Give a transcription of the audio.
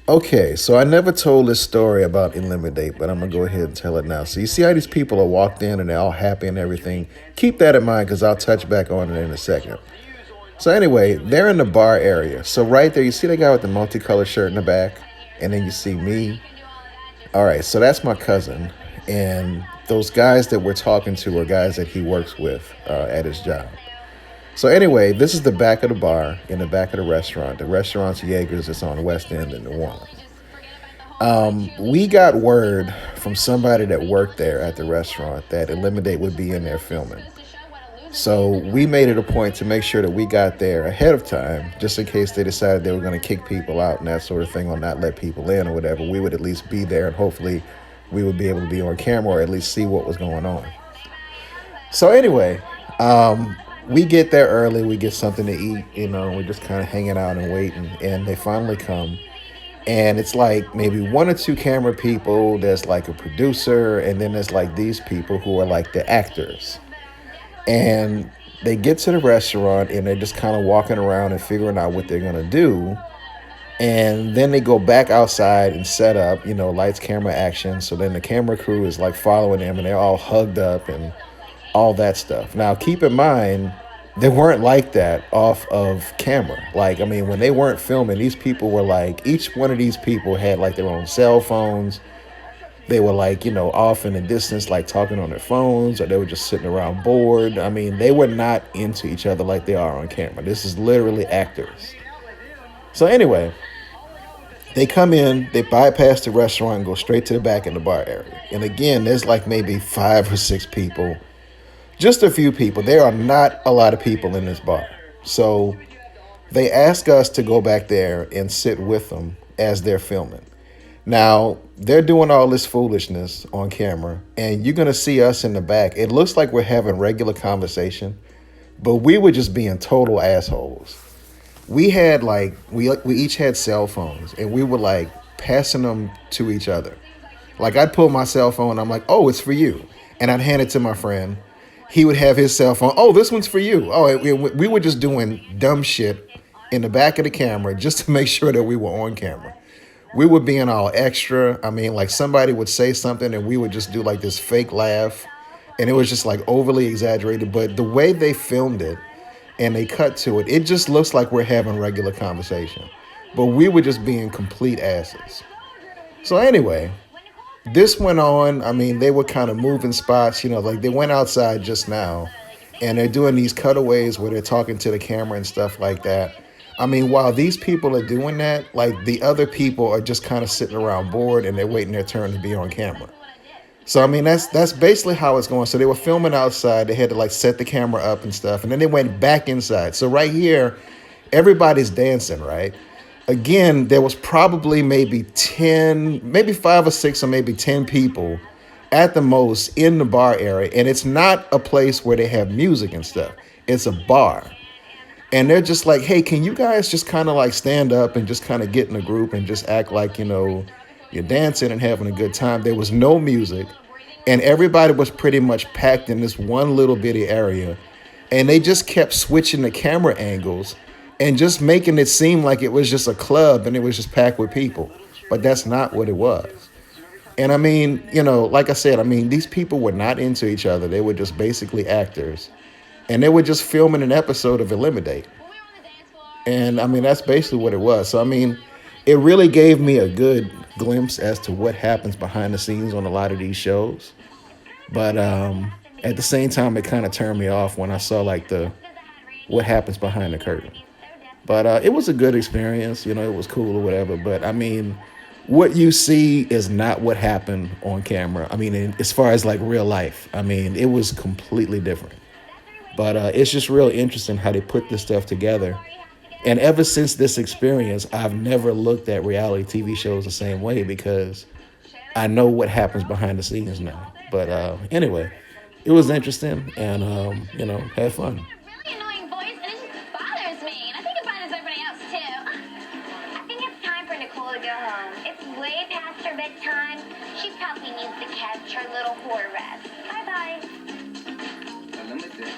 Okay, so I never told this story about Elimidate, but I'm gonna go ahead and tell it now. So you see how these people are walked in and they're all happy and everything. Keep that in mind because I'll touch back on it in a second. So anyway, they're in the bar area. So right there, you see the guy with the multicolored shirt in the back, and then you see me. All right, so that's my cousin, and those guys that we're talking to are guys that he works with at his job. So anyway, this is the back of the bar in the back of the restaurant. The restaurant's Jaegers. It's on West End in New Orleans. We got word from somebody that worked there at the restaurant that Eliminate would be in there filming. So we made it a point to make sure that we got there ahead of time, just in case they decided they were going to kick people out and that sort of thing, or not let people in or whatever. We would at least be there, and hopefully we would be able to be on camera or at least see what was going on. So anyway, we get there early. We get something to eat. We're just kind of hanging out and waiting, and they finally come. And it's like maybe one or two camera people. There's like a producer, and then there's like these people who are like the actors. And they get to the restaurant and they're just kind of walking around and figuring out what they're going to do. And then they go back outside and set up, lights, camera, action. So then the camera crew is like following them and they're all hugged up and all that stuff. Now, keep in mind, they weren't like that off of camera. Like, I mean, when they weren't filming, these people were like, each one of these people had like their own cell phones. They were like, off in the distance, like talking on their phones, or they were just sitting around bored. I mean, they were not into each other like they are on camera. This is literally actors. So anyway, they come in, they bypass the restaurant and go straight to the back in the bar area. And again, there's like maybe 5 or 6 people, just a few people. There are not a lot of people in this bar. So they ask us to go back there and sit with them as they're filming. Now, they're doing all this foolishness on camera, and you're going to see us in the back. It looks like we're having regular conversation, but we were just being total assholes. We had like, we each had cell phones, and we were like passing them to each other. Like, I'd pull my cell phone, I'm like, oh, it's for you. And I'd hand it to my friend. He would have his cell phone. Oh, this one's for you. Oh, we were just doing dumb shit in the back of the camera just to make sure that we were on camera. We were being all extra. I mean, like somebody would say something and we would just do like this fake laugh. And it was just like overly exaggerated. But the way they filmed it and they cut to it, it just looks like we're having regular conversation. But we were just being complete asses. So anyway, this went on. I mean, they were kind of moving spots, like they went outside just now and they're doing these cutaways where they're talking to the camera and stuff like that. I mean, while these people are doing that, like the other people are just kind of sitting around bored and they're waiting their turn to be on camera. So I mean, that's basically how it's going. So they were filming outside. They had to like set the camera up and stuff, and then they went back inside. So right here, everybody's dancing, right? Again, there was probably maybe 10, maybe 5 or 6 or maybe 10 people at the most in the bar area. And it's not a place where they have music and stuff. It's a bar. And they're just like, hey, can you guys just kind of like stand up and just kind of get in a group and just act like, you're dancing and having a good time. There was no music. And everybody was pretty much packed in this one little bitty area. And they just kept switching the camera angles and just making it seem like it was just a club and it was just packed with people. But that's not what it was. And I mean, like I said, I mean, these people were not into each other. They were just basically actors. And they were just filming an episode of Elimidate. And I mean, that's basically what it was. So, I mean, it really gave me a good glimpse as to what happens behind the scenes on a lot of these shows. But at the same time, it kind of turned me off when I saw like the what happens behind the curtain. But it was a good experience. It was cool or whatever. But I mean, what you see is not what happened on camera. I mean, as far as like real life, I mean, it was completely different. But it's just really interesting how they put this stuff together. And ever since this experience, I've never looked at reality TV shows the same way because I know what happens behind the scenes now. But anyway, it was interesting and, had fun. Really annoying voice, and it just bothers me. And I think it bothers everybody else too. I think it's time for Nicole to go home. It's way past her bedtime. She probably needs to catch her little whore rest. Bye bye. Elimidate.